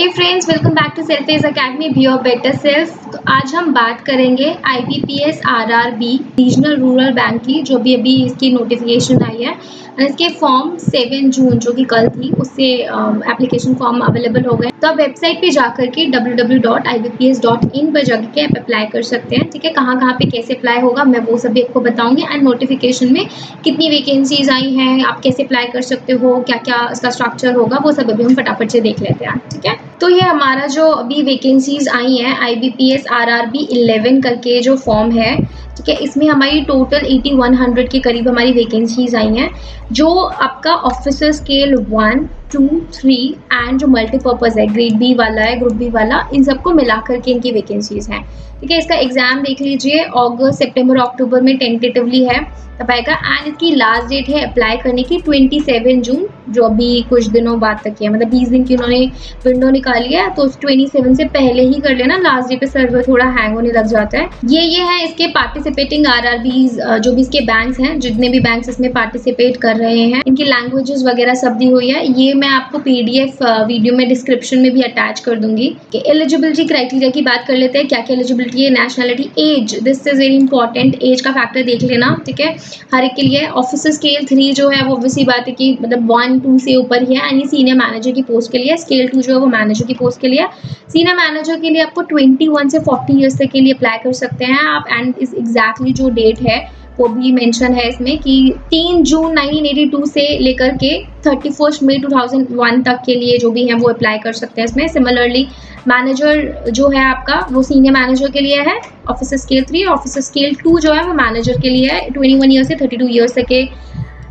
Hey friends, welcome back to self edge academy, be your better self. तो आज हम बात करेंगे IBPS RRB regional rural bank की, जो भी अभी इसकी नोटिफिकेशन आई है। इसके फॉर्म 7 जून जो कि कल थी, उससे एप्लीकेशन फॉर्म अवेलेबल हो गए। तो आप वेबसाइट पे जाकर के www.ibps.in पर जाकर के आप अप्लाई कर सकते हैं। ठीक है, कहाँ पे कैसे अप्लाई होगा मैं वो सभी आपको बताऊंगी। एंड नोटिफिकेशन में कितनी वैकेंसीज आई हैं, आप कैसे अप्लाई कर सकते हो, क्या क्या इसका स्ट्रक्चर होगा, वो सब अभी हम फटाफट से देख लेते हैं। ठीक है, तो ये हमारा जो अभी वैकेंसीज आई हैं IBPS RRB 11 करके जो फॉर्म है, ठीक है, इसमें हमारी टोटल 8100 के करीब हमारी वैकेंसीज आई हैं। जो आपका ऑफिसर स्केल 1, 2, 3 एंड जो मल्टीपर्पज़ है, ग्रेड बी वाला है, ग्रुप बी वाला, इन सबको मिलाकर के इनकी वैकेंसीज हैं। ठीक है, इसका एग्जाम देख लीजिए, अगस्त, सितंबर, अक्टूबर में टेंटेटिवली है तब आएगा। एंड इसकी लास्ट डेट है अप्लाई करने की 27 जून, जो अभी कुछ दिनों बाद तक है, मतलब 20 दिन की उन्होंने विंडो निकाली है। तो 27 से पहले ही कर लेना, लास्ट डे पे सर्वर थोड़ा हैंग होने लग जाता है। ये है इसके पार्टिसिपेटिंग RRBs, जो भी इसके बैंक्स हैं, जितने भी बैंक्स इसमें पार्टिसिपेट कर रहे हैं, इनकी लैंग्वेजेस वगैरह सब दी हुई है। ये मैं आपको PDF वीडियो में डिस्क्रिप्शन में भी अटैच कर दूंगी। एलिजिबिलिटी क्राइटेरिया की बात कर लेते हैं, क्या क्या एलिजिबिलिटी है। Nationality, age, this is very important, age का फैक्टर देख लेना। ठीक है, हर एक के लिए। ऑफिसर स्केल 3 जो है वो ऑब्वियसली बात है कि मतलब 1, 2 से ऊपर ही है, यानी सीनियर मैनेजर की पोस्ट के लिए। स्केल 2 जो है वो मैनेजर की पोस्ट के लिए। सीनियर मैनेजर के लिए आपको 21 से 40 ईयर्स तक के लिए अप्लाई कर सकते हैं आप। एंड इस एग्जैक्टली जो डेट है वो भी मेंशन है इसमें कि 3 जून 1982 से लेकर के 31 मई 2001 तक के लिए जो भी हैं वो अप्लाई कर सकते हैं इसमें। सिमिलरली मैनेजर जो है आपका वो सीनियर मैनेजर के लिए है, ऑफिसर स्केल 3। ऑफिसर स्केल 2 जो है वो मैनेजर के लिए है, 21 ईयर्स से 32 ईयर्स तक के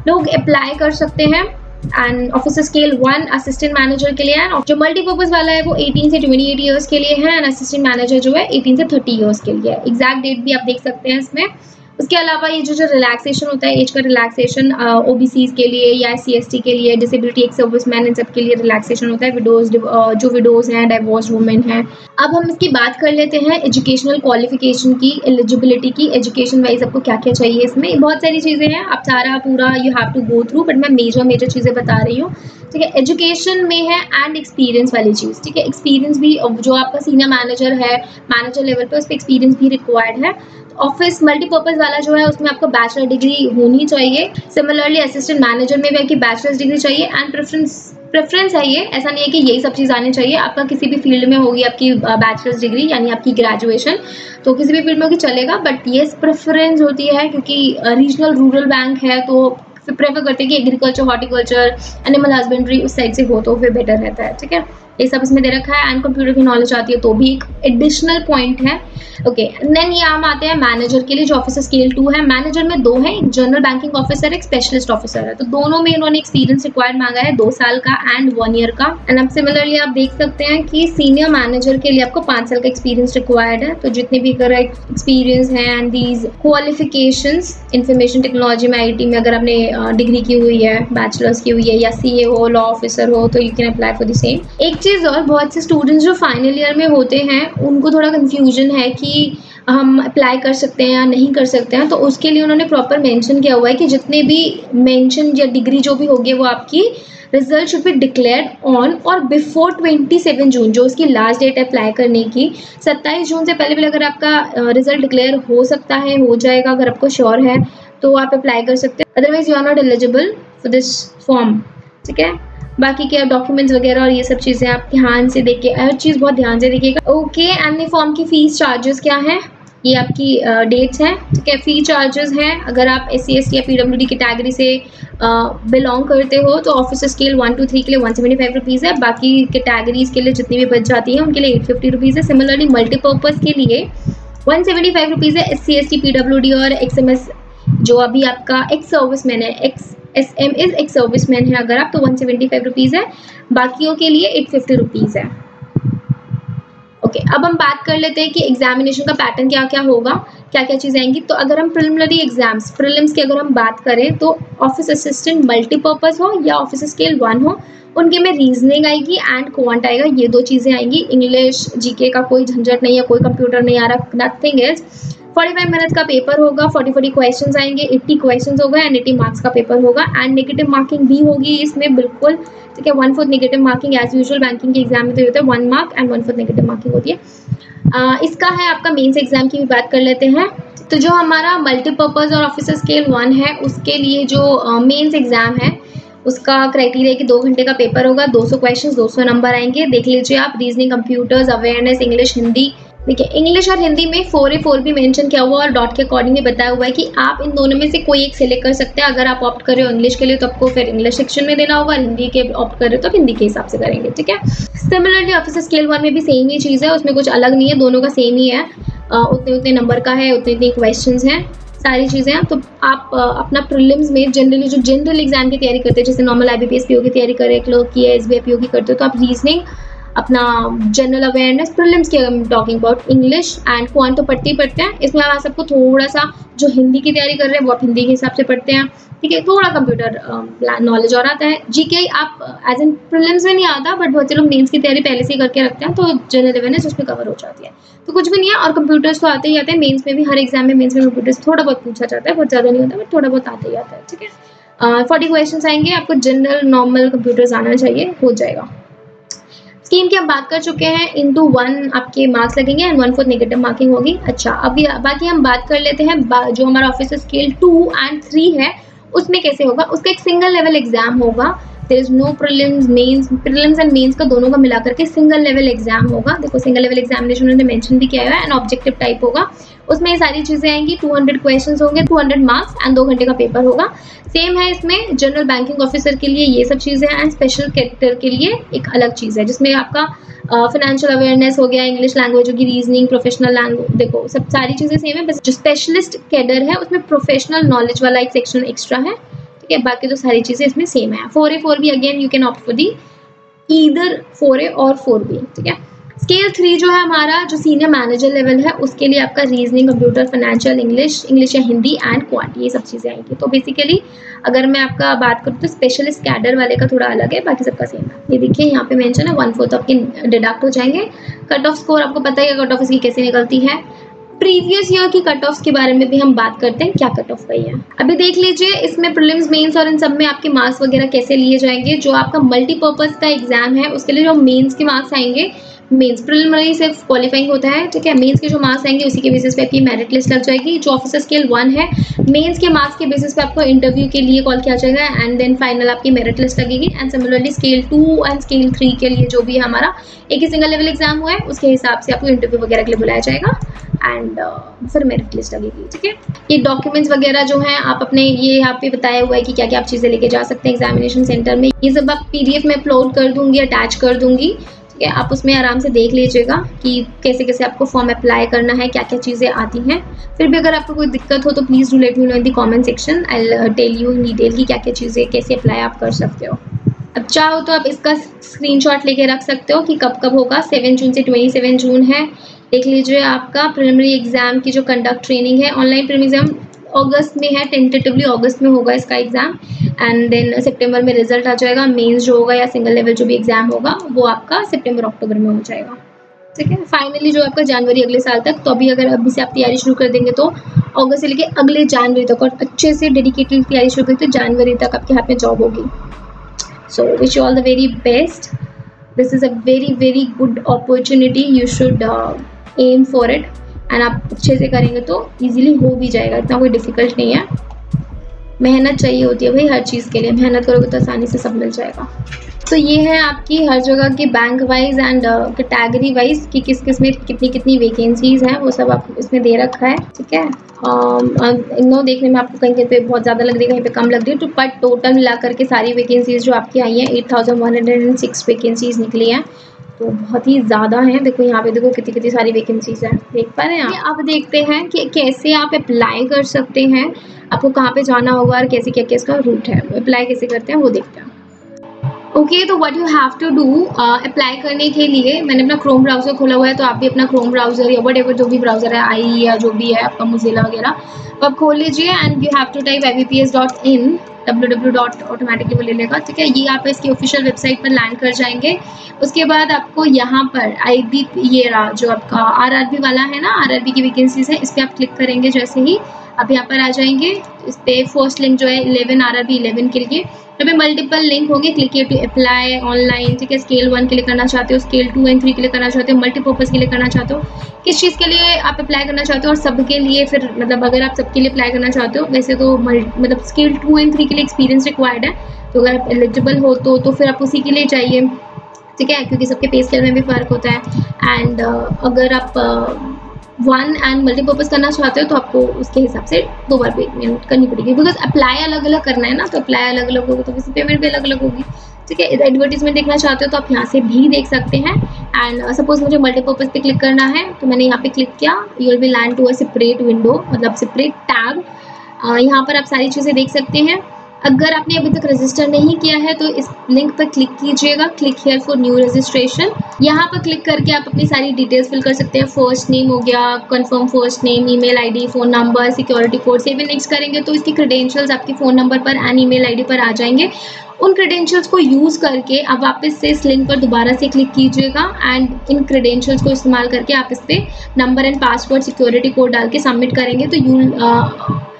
लोग अप्लाई कर सकते हैं। And officer scale 1 assistant manager के लिए है। जो मल्टीपर्पज वाला है वो 18 से 28 ईयर्स के लिए है। एंड असिस्टेंट मैनेजर जो है 18 से 30 ईयर्स के लिए है। एग्जैक्ट डेट भी आप देख सकते हैं इसमें। उसके अलावा ये जो रिलैक्सेशन होता है, एज का रिलैक्सेशन OBCs के लिए या SC/ST के लिए, डिसेबिलिटी, एक्स सर्विसमैन, इन सब के लिए रिलैक्सेशन होता है। विडोज, जो विडोज हैं, डाइवोर्स वुमेन हैं। अब हम इसकी बात कर लेते हैं एजुकेशनल क्वालिफिकेशन की, एलिजिबिलिटी की। एजुकेशन वाइज आपको क्या क्या चाहिए, इसमें बहुत सारी चीज़ें हैं, आप सारा पूरा you have to go through, but मैं मेजर चीज़ें बता रही हूँ। ठीक है, एजुकेशन में है एंड एक्सपीरियंस वाली चीज़। ठीक है, एक्सपीरियंस भी, जो आपका सीनियर मैनेजर है, मैनेजर लेवल पे, उस पर एक्सपीरियंस भी रिक्वायर्ड है। ऑफिस मल्टीपर्पज वाला जो है उसमें आपको बैचलर डिग्री होनी चाहिए। सिमिलरली असिस्टेंट मैनेजर में भी आपकी बैचलर्स डिग्री चाहिए। एंड प्रेफरेंस है ये, ऐसा नहीं है कि यही सब चीज़ आनी चाहिए। आपका किसी भी फील्ड में होगी आपकी बैचलर्स डिग्री, यानी आपकी ग्रेजुएशन, तो किसी भी फील्ड में होगी चलेगा। बट ये प्रेफरेंस होती है क्योंकि रीजनल रूरल बैंक है, तो प्रेफर करते हैं कि एग्रीकल्चर, हॉर्टिकल्चर, एनिमल हस्बेंड्री उस साइड से हो तो फिर बेटर रहता है। ठीक है, ये सब इसमें दे रखा है। एंड कंप्यूटर की नॉलेज आती है तो भी एक एडिशनल पॉइंट है। ओके, देन ये हम आते हैं मैनेजर के लिए, जो ऑफिसर स्केल 2 है। मैनेजर में 2 है, एक जनरल बैंकिंग ऑफिसर, एक स्पेशलिस्ट ऑफिसर है। तो दोनों में इन्होंने एक्सपीरियंस रिक्वायर्ड मांगा है, 2 साल का एंड 1 ईयर का। एंड अब सिमिलरली आप देख सकते हैं कि सीनियर मैनेजर के लिए आपको 5 साल का एक्सपीरियंस रिक्वायर्ड है। तो जितने भी करेक्ट एक्सपीरियंस है and these qualifications, information technology में, IT में अगर आपने डिग्री की हुई है, बैचलर्स की हुई है, या CA हो, लॉ ऑफिसर हो, तो you can apply for the same. एक चीज़ और, बहुत से स्टूडेंट्स जो फाइनल ईयर में होते हैं उनको थोड़ा कन्फ्यूजन है कि हम अप्लाई कर सकते हैं या नहीं कर सकते हैं। तो उसके लिए उन्होंने प्रॉपर मेंशन किया हुआ है कि जितने भी मेंशन या डिग्री जो भी होगी वो आपकी result should be declared on और बिफोर 27 जून, जो उसकी लास्ट डेट है अप्लाई करने की। 27 जून से पहले अगर आपका रिजल्ट डिक्लेयर हो सकता है, हो जाएगा, अगर आपको श्योर है तो आप अप्लाई कर सकते हैं। Otherwise you are not eligible for this form. ठीक है, बाकी क्या डॉक्यूमेंट्स वगैरह और ये सब चीज़ें आप ध्यान से देखिए, हर चीज़ बहुत ध्यान से देखिएगा। ओके, एंड फॉर्म की फ़ीस चार्जेस क्या है, ये आपकी डेट्स हैं। ठीक है, फ़ी चार्जेस हैं, अगर आप SC/ST या PWD कैटेगरी से बिलोंग करते हो तो ऑफिसर स्केल 1, 2, 3 के लिए 175 रुपीज़ है। बाकी कैटेगरीज के लिए जितनी भी बच जाती हैं उनके लिए 850 रुपीज़ है। सिमिलरली मल्टीपर्पज़ के लिए 175 रुपीज़ है। SC/ST, PWD और XMS, जो अभी आपका एक्स सर्विसमैन है, XSM इज एक्स सर्विसमैन है अगर आप, तो 175 रुपीज़ है। बाकियों के लिए 850 रुपीज़ है। ओके, अब हम बात कर लेते हैं कि एग्जामिनेशन का पैटर्न क्या क्या होगा, क्या क्या चीज़ें आएंगी। तो अगर हम प्रिलिमिनरी एग्जाम्स, प्रीलिम्स की अगर हम बात करें, तो ऑफिस असिस्टेंट मल्टीपर्पज़ हो या ऑफिसर स्केल 1 हो, उनके में रीजनिंग आएगी एंड क्वांट आएगा, ये 2 चीज़ें आएंगी। इंग्लिश, GK का कोई झंझट नहीं है, कोई कंप्यूटर नहीं आ रहा, नथिंग इज। 45 मिनट का पेपर होगा, 40 क्वेश्चंस आएंगे, 80 क्वेश्चंस होगा एंड 80 मार्क्स का पेपर होगा एंड नेगेटिव मार्किंग भी होगी इसमें बिल्कुल, ठीक है। 1/4 negative marking as usual banking के एग्जाम में तो होता है 1 मार्क एंड 1/4 नेगेटिव मार्किंग होती है। इसका है आपका मेंस एग्जाम की भी बात कर लेते हैं। तो जो हमारा मल्टीपर्पज और ऑफिसर स्केल 1 है उसके लिए जो मेंस एग्जाम है उसका क्राइटेरिया कि 2 घंटे का पेपर होगा, 200 क्वेश्चन, 200 नंबर आएंगे। देख लीजिए आप, reasoning, computers, awareness, English, Hindi. देखिए इंग्लिश और हिंदी में 4A 4 भी मेंशन किया हुआ और डॉट के अकॉर्डिंगली बताया हुआ है कि आप इन दोनों में से कोई एक सिलेक्ट कर सकते हैं। अगर आप ऑप्ट कर रहे हो इंग्लिश के लिए तो आपको फिर इंग्लिश सेक्शन में देना होगा, हिंदी के ऑप्ट कर रहे हो तो हिंदी के हिसाब से करेंगे, ठीक है। सिमिलरली ऑफिसर स्केल 1 में भी सेम ही चीज़ है, उसमें कुछ अलग नहीं है, दोनों का सेम ही है। उतने नंबर का है, उतने क्वेश्चन हैं, सारी चीज़ें हैं। तो आप अपना प्रीलिम्स में जनरली जो जनरल एग्जाम की तैयारी करते हैं, जैसे नॉर्मल IBPS PO की तैयारी करें, क्लर्क की है, SBI PO की करते हो, तो आप रीजनिंग, अपना जनरल अवेयरनेस, प्रीलिम्स की talking about, English and quant तो पढ़ते ही पढ़ते हैं। इसमें आप सबको थोड़ा सा जो हिंदी की तैयारी कर रहे हैं वो आप हिंदी के हिसाब से पढ़ते हैं, ठीक है। थोड़ा कंप्यूटर नॉलेज और आता है। GK आप एज एन प्रीलिम्स में नहीं आता, बट बहुत से लोग मेंस की तैयारी पहले से ही करके रखते हैं तो जनरल अवेयरनेस उसमें कवर हो जाती है। तो कुछ भी नहीं है, और कंप्यूटर्स तो आते ही आते हैं मेंस में भी, हर एग्जाम में मेंस में कंप्यूटर्स थोड़ा बहुत पूछा जाता है, बहुत ज़्यादा नहीं होता बट थोड़ा बहुत आते ही आता है, ठीक है। 40 क्वेश्चन आएंगे, आपको जनरल नॉर्मल कंप्यूटर्स आना चाहिए, हो जाएगा। स्कीम की हम बात कर चुके हैं, इंटू 1 आपके मार्क्स लगेंगे एंड 1/4 नेगेटिव मार्किंग होगी। अच्छा, अभी बाकी हम बात कर लेते हैं जो हमारा ऑफिसर स्केल 2 एंड 3 है उसमें कैसे होगा। उसका एक सिंगल लेवल एग्जाम होगा, there is no prelims and mains का दोनों का मिलाकर के सिंगल लेवल एग्जाम होगा। देखो सिंगल लेवल एग्जामिनेशन उन्होंने मेंशन भी किया है एंड ऑब्जेक्टिव टाइप होगा, उसमें ये सारी चीज़ें आएंगी। 200 क्वेश्चंस होंगे, 200 मार्क्स एंड 2 घंटे का पेपर होगा। सेम है इसमें जनरल बैंकिंग ऑफिसर के लिए ये सब चीज़ें हैं एंड स्पेशल कैरेक्टर के लिए एक अलग चीज़ है जिसमें आपका फाइनेंशियल अवेयरनेस हो गया, इंग्लिश लैंग्वेज होगी, रीजनिंग, प्रोफेशनल लैंग्वेज, देखो सब सारी चीज़ें सेम है, बस जो स्पेशलिस्ट कैडर है उसमें प्रोफेशनल नॉलेज वाला एक सेक्शन एक्स्ट्रा है, ठीक है। बाकी तो सारी चीज़ें इसमें सेम है। 4A 4 भी again you can opt for the either 4A और 4B, ठीक है। स्केल 3 जो है हमारा, जो सीनियर मैनेजर लेवल है, उसके लिए आपका रीजनिंग, कंप्यूटर, फाइनेंशियल, इंग्लिश या हिंदी एंड क्वांट, ये सब चीज़ें आएंगी। तो बेसिकली अगर मैं आपका बात करूँ तो स्पेशलिस्ट कैडर वाले का थोड़ा अलग है, बाकी सबका सेम है। ये देखिए यहाँ पे मेंशन है 1/4 आपके डिडक्ट हो जाएंगे। कट ऑफ स्कोर आपको पता है कट ऑफ इसकी कैसे निकलती है। प्रीवियस ईयर की कट ऑफ्स के बारे में भी हम बात करते हैं, क्या कट ऑफ गई है। अभी देख लीजिए इसमें प्रीलिम्स, मेंस और इन सब में आपके मार्क्स वगैरह कैसे लिए जाएंगे। जो आपका मल्टीपर्पज का एग्जाम है उसके लिए जो मेंस के मार्क्स आएंगे, मेंस प्रिलिमिनरी सिर्फ क्वालिफाइंग होता है, ठीक है। मेंस के जो मार्क्स आएंगे उसी के बेसिस पे आपकी मेरिट लिस्ट लग जाएगी। जो ऑफिसर स्केल 1 है, मेंस के मार्क्स के बेसिस पे आपको इंटरव्यू के लिए कॉल किया जाएगा एंड देन फाइनल आपकी मेरिट लिस्ट लगेगी। And similarly scale 2 and scale 3 के लिए जो भी है हमारा एक ही सिंगल लेवल एग्जाम हुआ है उसके हिसाब से आपको इंटरव्यू वगैरह के लिए बुलाया जाएगा एंड फिर मेरिट लिस्ट लगेगी, ठीक है। ये डॉक्यूमेंट्स वगैरह जो हैं आप अपने, ये यहाँ पे बताया हुआ है कि क्या क्या आप चीज़ें लेके जा सकते हैं एग्जामिनेशन सेंटर में। ये सब आप PDF में अपलोड कर दूंगी, अटैच कर दूंगी, ठीक है। आप उसमें आराम से देख लीजिएगा कि कैसे कैसे आपको फॉर्म अप्लाई करना है, क्या क्या चीज़ें आती हैं। फिर भी अगर आपको कोई दिक्कत हो तो please do let me know in the comment section, I will tell you in detail कि क्या क्या चीज़ें कैसे अप्लाई आप कर सकते हो। अब चाहो तो आप इसका स्क्रीनशॉट लेके रख सकते हो कि कब कब होगा। 7 जून से 27 जून है। देख लीजिए आपका प्रिलिमिनरी एग्जाम की जो कंडक्ट ट्रेनिंग है, ऑनलाइन प्रीलिमिनरी एग्जाम अगस्त में है, टेंटेटिवली अगस्त में होगा इसका एग्जाम एंड देन सितंबर में रिजल्ट आ जाएगा। मेंस जो होगा या सिंगल लेवल जो भी एग्जाम होगा वो आपका सितंबर अक्टूबर में हो जाएगा, ठीक है। फाइनली जो आपका जनवरी अगले साल तक, तो अभी अगर अभी से आप तैयारी शुरू कर देंगे तो अगस्त से लेके अगले जनवरी तक, और अच्छे से डेडिकेटेड तैयारी शुरू करें तो जनवरी तक आपके हाथ में जॉब होगी। So wish you all the very best. This is a very good opportunity, you should aim for it and आप अच्छे से करेंगे तो इजीली हो भी जाएगा, इतना कोई डिफ़िकल्ट नहीं है। मेहनत चाहिए होती है भाई हर चीज़ के लिए, मेहनत करोगे तो आसानी से सब मिल जाएगा। तो ये है आपकी हर जगह की bank wise and category wise कि किस किस में कितनी वैकेंसीज़ हैं, वो सब आपको इसमें दे रखा है, ठीक है। नो देखने में आपको कहीं पे बहुत ज़्यादा लग रही है, कहीं पे कम लग रही है, तो बट टोटल मिला करके सारी वैकेंसीज़ जो आपकी आई हैं 8106 वैकेंसीज़ निकली हैं, तो बहुत ही ज़्यादा हैं। देखो यहाँ पे देखो कितनी सारी वैकेंसीज़ हैं, देख पा रहे हैं आप। अब देखते हैं कि कैसे आप अप्लाई कर सकते हैं, आपको कहाँ पे जाना होगा और कैसे क्या क्या इसका रूट है, अप्लाई कैसे करते हैं वो देखते हैं। ओके, तो what you have to do, apply करने के लिए मैंने अपना क्रोम ब्राउज़र खोला हुआ है, तो आप भी अपना क्रोम ब्राउज़र या व्हाटएवर जो भी ब्राउज़र है, आई या जो भी है आपका मोज़िला वगैरह, तो आप खोल लीजिए and you have to type ibps.in www. वो ले लेगा, ठीक है। ये आप इसकी ऑफिशियल वेबसाइट पर लैंड कर जाएंगे। उसके बाद आपको यहाँ पर ये रहा जो आपका RRB वाला है ना, RRB की वैकेंसीज है, इस पर आप क्लिक करेंगे। जैसे ही आप यहाँ पर आ जाएंगे, इस पे फर्स्ट लिंक जो है 11 RRB 11 के लिए, यहाँ पे मल्टीपल लिंक होंगे। क्लिक टू अप्लाई ऑनलाइन, ठीक है। स्केल 1 के लिए करना चाहते हो, स्केल 2 एंड 3 के लिए करना चाहते हो, मल्टीपर्पज़ के लिए करना चाहते हो, किस चीज़ के लिए आप अप्लाई करना चाहते हो। और सबके लिए फिर मतलब अगर आप सबके लिए अप्लाई करना चाहते हो, वैसे तो मतलब स्केल 2 एंड 3 के लिए एक्सपीरियंस रिक्वायर्ड है, तो अगर आप एलिजिबल हो तो फिर आप उसी के लिए चाहिए, ठीक है, क्योंकि सबके पे स्केल में भी फ़र्क होता है। एंड अगर आप 1 एंड मल्टीपर्पज़ करना चाहते हो तो आपको उसके हिसाब से 2 बार पेमेंट करनी पड़ेगी, बिकॉज अप्लाई अलग अलग करना है ना, तो अप्लाई अलग अलग होगा तो वैसे पेमेंट भी अलग अलग होगी, ठीक है। एडवर्टीजमेंट देखना चाहते हो तो आप यहाँ से भी देख सकते हैं। एंड सपोज मुझे मल्टीपर्पज़ पे क्लिक करना है, तो मैंने यहाँ पे क्लिक किया। You will be land to a separate window, मतलब सेपरेट टैब। यहाँ पर आप सारी चीज़ें देख सकते हैं। अगर आपने अभी तक रजिस्टर नहीं किया है तो इस लिंक पर क्लिक कीजिएगा, click here for new registration. यहाँ पर क्लिक करके आप अपनी सारी डिटेल्स फिल कर सकते हैं। फर्स्ट नेम हो गया, confirm first name, email ID, phone number, security code. Save and next करेंगे तो इसकी क्रेडेंशियल्स आपके फ़ोन नंबर पर एंड ईमेल आईडी पर आ जाएंगे। उन क्रेडेंशियल्स को यूज़ करके अब वापस से इस लिंक पर दोबारा से क्लिक कीजिएगा एंड इन क्रेडेंशियल्स को इस्तेमाल करके आप इस पर number and password, security code डाल के सबमिट करेंगे तो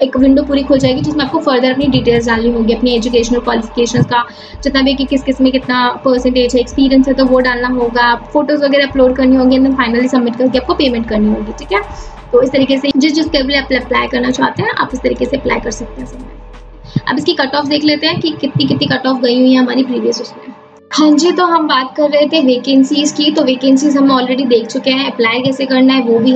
एक विंडो पूरी खुल जाएगी जिसमें आपको फर्दर अपनी डिटेल्स डालनी होगी, अपनी एजुकेशनल क्वालिफिकेशंस का जितना भी कि किस में कितना परसेंटेज है, एक्सपीरियंस है, तो वो डालना होगा। फोटोज़ वगैरह अपलोड करनी होगी एंड फाइनली सबमिट करके आपको पेमेंट करनी होगी, ठीक है। तो इस तरीके से जिस के लिए आप अप्लाई करना चाहते हैं आप इस तरीके से अप्लाई कर सकते हैं। अब इसकी कट ऑफ देख लेते हैं कि कितनी कट ऑफ गई हुई है हमारी प्रीवियस उसमें। हाँ जी, तो हम बात कर रहे थे वैकेंसीज़ की, तो वैकेंसीज़ हम ऑलरेडी देख चुके हैं। अप्लाई कैसे करना है वो भी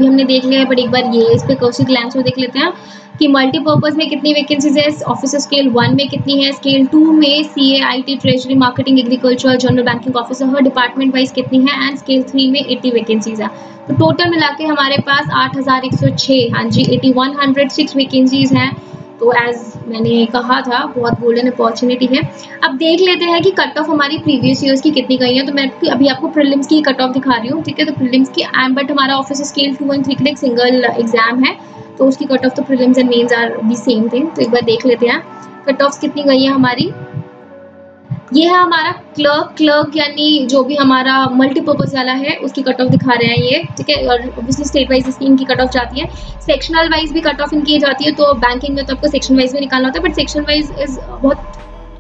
हमने देख लिया है, बट एक बार ये इस पर क्वेश्चन ग्लैंस में देख लेते हैं कि मल्टीपर्पज़ में कितनी वैकेंसीज़ है, ऑफिसर स्केल 1 में कितनी है, स्केल 2 में CA, IT, treasury, marketing, agriculture, general banking officer her department wise कितनी है, एंड स्केल 3 में 80 वैकेंसीज़ है। तो टोटल मिला के हमारे पास 8106, हाँ जी 8106 वैकेंसीज़ हैं। तो एज मैंने कहा था बहुत गोल्डन अपॉर्चुनिटी है। अब देख लेते हैं कि कट ऑफ हमारी प्रीवियस ईयर्स की कितनी गई है। तो मैं अभी आपको प्रीलिम्स की कट ऑफ दिखा रही हूँ, ठीक है। तो प्रीलिम्स की बट हमारा ऑफिसर स्केल 2 एंड 3 के लिए एक सिंगल एग्जाम है, तो उसकी कट ऑफ तो prelims and mains are the same thing. तो एक बार देख लेते हैं कट ऑफ्स कितनी गई है हमारी। ये है हमारा क्लर्क यानी जो भी हमारा मल्टीपर्पज़ वाला है उसकी कट ऑफ दिखा रहे हैं ये, ठीक है। और ऑब्वियसली स्टेट वाइज इसकी इनकी कट ऑफ जाती है, सेक्शनल वाइज भी कट ऑफ इनकी जाती है। तो बैंकिंग में तो आपको सेक्शन वाइज भी निकालना होता है, बट सेक्शन वाइज इज बहुत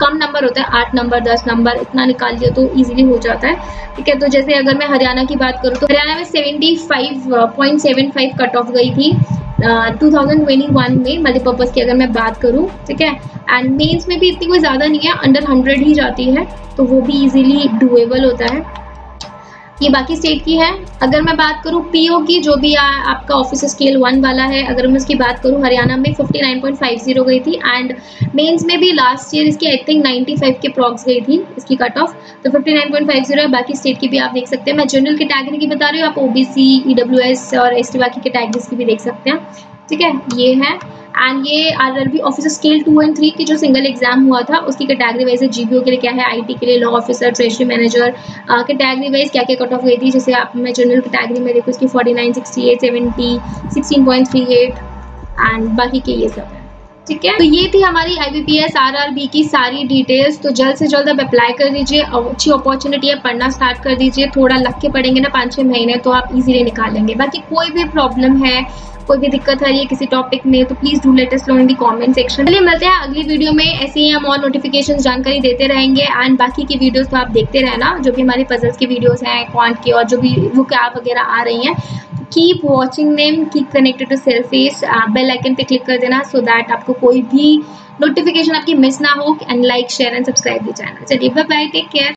कम नंबर होता है, 8 नंबर 10 नंबर इतना निकाल लिया तो इजीली हो जाता है, ठीक है। तो जैसे अगर मैं हरियाणा की बात करूँ तो हरियाणा में 75.75 कट ऑफ गई थी 2021 में मल्टीपर्पज़ की अगर मैं बात करूँ, ठीक है। एंड मेंस में भी इतनी कोई ज़्यादा नहीं है, अंडर 100 ही जाती है, तो वो भी इजीली डूएबल होता है। ये बाकी स्टेट की है। अगर मैं बात करूँ PO की, जो भी आपका ऑफिसर स्केल 1 वाला है, अगर मैं उसकी बात करूँ हरियाणा में 59.50 गई थी एंड मेंस में भी लास्ट ईयर इसकी आई थिंक 95 के प्रॉक्स गई थी इसकी कट ऑफ, तो 59.50 है। बाकी स्टेट की भी आप देख सकते हैं। मैं जनरल कैटेगरी की बता रही हूँ, आप OBC, EWS और ST बाकी कैटेगरीज की भी देख सकते हैं, ठीक है। ये है एंड ये RRB ऑफिसर स्केल 2 एंड 3 की जो सिंगल एग्जाम हुआ था उसकी कैटेगरी वाइज है। GBO के लिए क्या है, IT के लिए law officer, treasury manager, category wise क्या क्या कट ऑफ गई थी। जैसे आप मैं जनरल कैटेगरी में देखो इसकी 49, 68, 70, 16.38 एंड बाकी के ये सब है, ठीक है। तो ये थी हमारी IBPS RRB की सारी डिटेल्स। तो जल्द से जल्द अब अप्लाई कर दीजिए, अच्छी अपॉर्चुनिटी है, पढ़ना स्टार्ट कर दीजिए। थोड़ा लग के पढ़ेंगे ना 5-6 महीने तो आप इजीली निकालेंगे। बाकी कोई भी प्रॉब्लम है, कोई भी दिक्कत है ये किसी टॉपिक में, तो please do let us know in the comment section. चलिए मिलते हैं अगली वीडियो में, ऐसे ही हम और नोटिफिकेशन जानकारी देते रहेंगे। एंड बाकी की वीडियोस तो आप देखते रहना, जो भी हमारी पजल्स की वीडियोस हैं, क्वांट की और जो भी वो क्या वगैरह आ रही हैं। Keep watching them, keep connected to selfish. Bell icon पे क्लिक कर देना सो दैट आपको कोई भी नोटिफिकेशन आपकी मिस ना हो। And like, share and subscribe the channel. चलिए बाय बाय, टेक केयर।